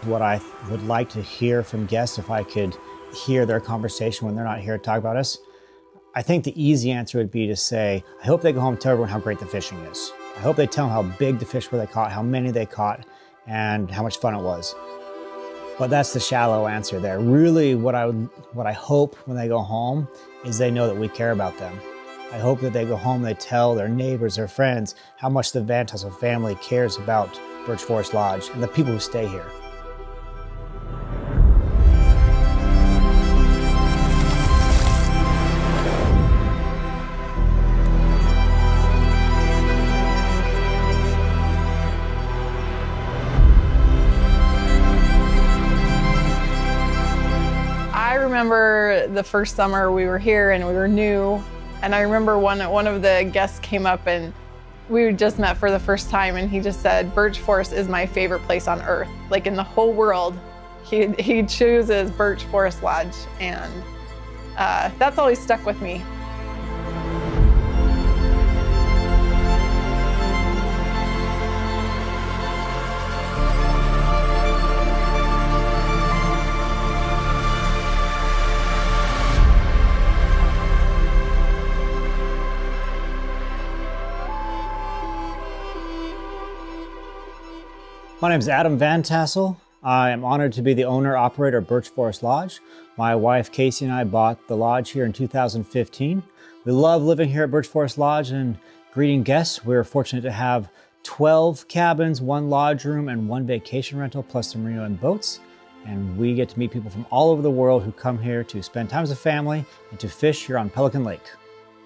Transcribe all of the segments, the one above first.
what I would like to hear from guests if I could hear their conversation when they're not here to talk about us. I think the easy answer would be to say, I hope they go home and tell everyone how great the fishing is. I hope they tell them how big the fish were they caught, how many they caught, and how much fun it was. But that's the shallow answer there. Really, what I hope when they go home is they know that we care about them. I hope that they go home and they tell their neighbors, their friends, how much the Van Tassel family cares about Birch Forest Lodge and the people who stay here. I remember the first summer we were here and we were new, and I remember one of the guests came up and we just met for the first time, and he just said, Birch Forest is my favorite place on earth. Like in the whole world, he chooses Birch Forest Lodge, and that's always stuck with me. My name is Adam Van Tassel. I am honored to be the owner-operator of Birch Forest Lodge. My wife Casey and I bought the lodge here in 2015. We love living here at Birch Forest Lodge and greeting guests. We're fortunate to have 12 cabins, 1 lodge room, and 1 vacation rental, plus the marina and boats. And we get to meet people from all over the world who come here to spend time as a family and to fish here on Pelican Lake.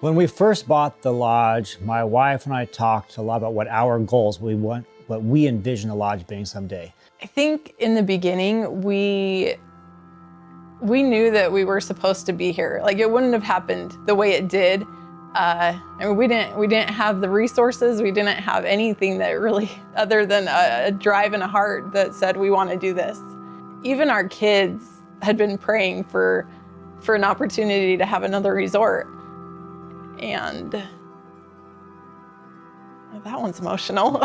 When we first bought the lodge, my wife and I talked a lot about what our goals what we envision the lodge being someday. I think in the beginning, we knew that we were supposed to be here. Like it wouldn't have happened the way it did. I mean, we didn't have the resources. We didn't have anything that really, other than a drive and a heart that said we want to do this. Even our kids had been praying for an opportunity to have another resort. And that one's emotional.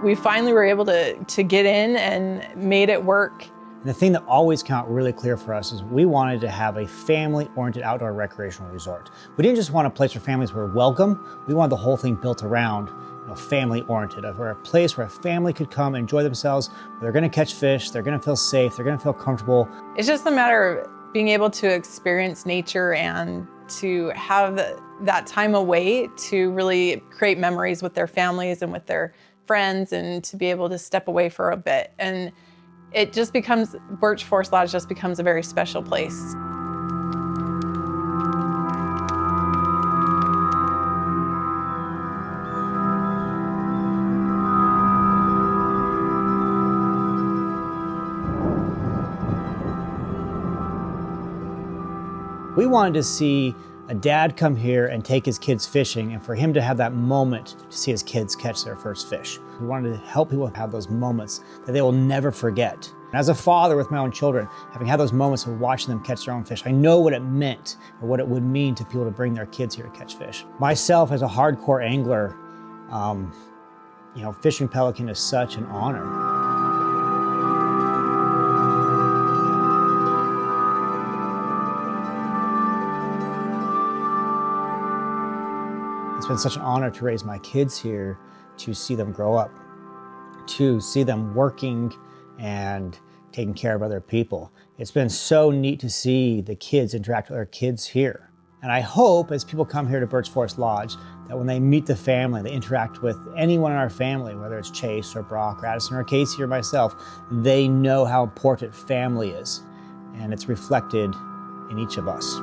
We finally were able to get in and made it work. And the thing that always came out really clear for us is we wanted to have a family-oriented outdoor recreational resort. We didn't just want a place where families were welcome. We wanted the whole thing built around family-oriented, a place where a family could come and enjoy themselves. They're going to catch fish, they're going to feel safe, they're going to feel comfortable. It's just a matter of being able to experience nature and to have that time away to really create memories with their families and with their friends, and to be able to step away for a bit. And it just becomes, Birch Forest Lodge just becomes a very special place. We wanted to see a dad come here and take his kids fishing, and for him to have that moment to see his kids catch their first fish. We wanted to help people have those moments that they will never forget. As a father with my own children, having had those moments of watching them catch their own fish, I know what it meant or what it would mean to people to bring their kids here to catch fish. Myself, as a hardcore angler, fishing pelican is such an honor. It's been such an honor to raise my kids here, to see them grow up, to see them working and taking care of other people. It's been so neat to see the kids interact with their kids here. And I hope as people come here to Birch Forest Lodge that when they meet the family, they interact with anyone in our family, whether it's Chase or Brock or Addison or Casey or myself, they know how important family is. And it's reflected in each of us.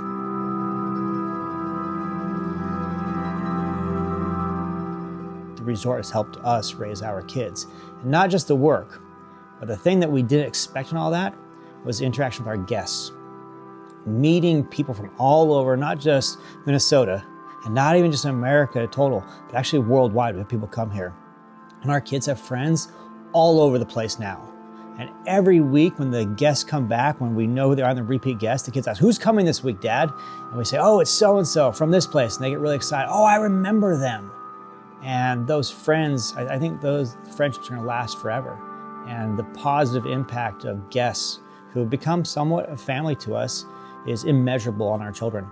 Resort has helped us raise our kids. And not just the work, but the thing that we didn't expect in all that was the interaction with our guests. Meeting people from all over, not just Minnesota, and not even just America total, but actually worldwide. We have people come here. And our kids have friends all over the place now. And every week when the guests come back, when we know they're on the repeat guests, the kids ask, who's coming this week, Dad? And we say, oh, it's so-and-so from this place. And they get really excited. Oh, I remember them. And those friends, I think those friendships are going to last forever. And the positive impact of guests who have become somewhat of family to us is immeasurable on our children.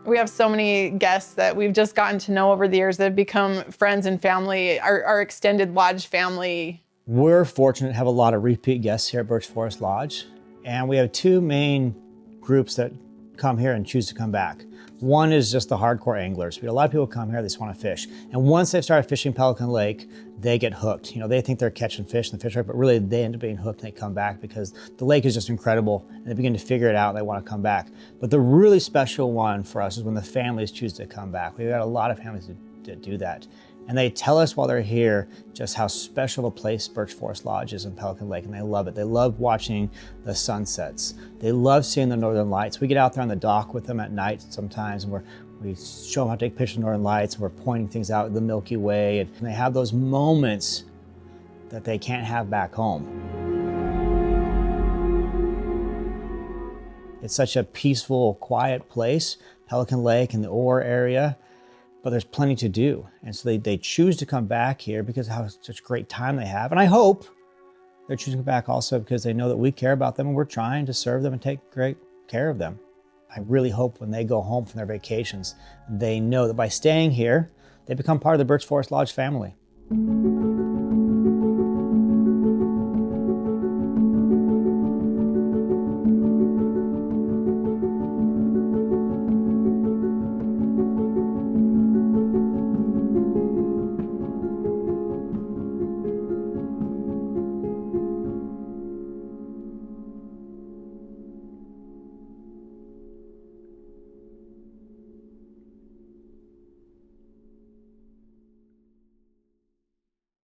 We have so many guests that we've just gotten to know over the years that have become friends and family, our extended lodge family. We're fortunate to have a lot of repeat guests here at Birch Forest Lodge. And we have two main groups that come here and choose to come back. One is just the hardcore anglers. A lot of people come here, they just want to fish. And once they've started fishing Pelican Lake, they get hooked. You know, they think they're catching fish in the fish right, but really they end up being hooked and they come back because the lake is just incredible and they begin to figure it out and they want to come back. But the really special one for us is when the families choose to come back. We've got a lot of families that do that. And they tell us while they're here just how special a place Birch Forest Lodge is in Pelican Lake, and they love it. They love watching the sunsets. They love seeing the northern lights. We get out there on the dock with them at night sometimes, and we show them how to take pictures of northern lights, and we're pointing things out, the Milky Way, and they have those moments that they can't have back home. It's such a peaceful, quiet place, Pelican Lake and the Ore area. But there's plenty to do. And so they choose to come back here because of how such great time they have. And I hope they're choosing back also because they know that we care about them and we're trying to serve them and take great care of them. I really hope when they go home from their vacations, they know that by staying here, they become part of the Birch Forest Lodge family.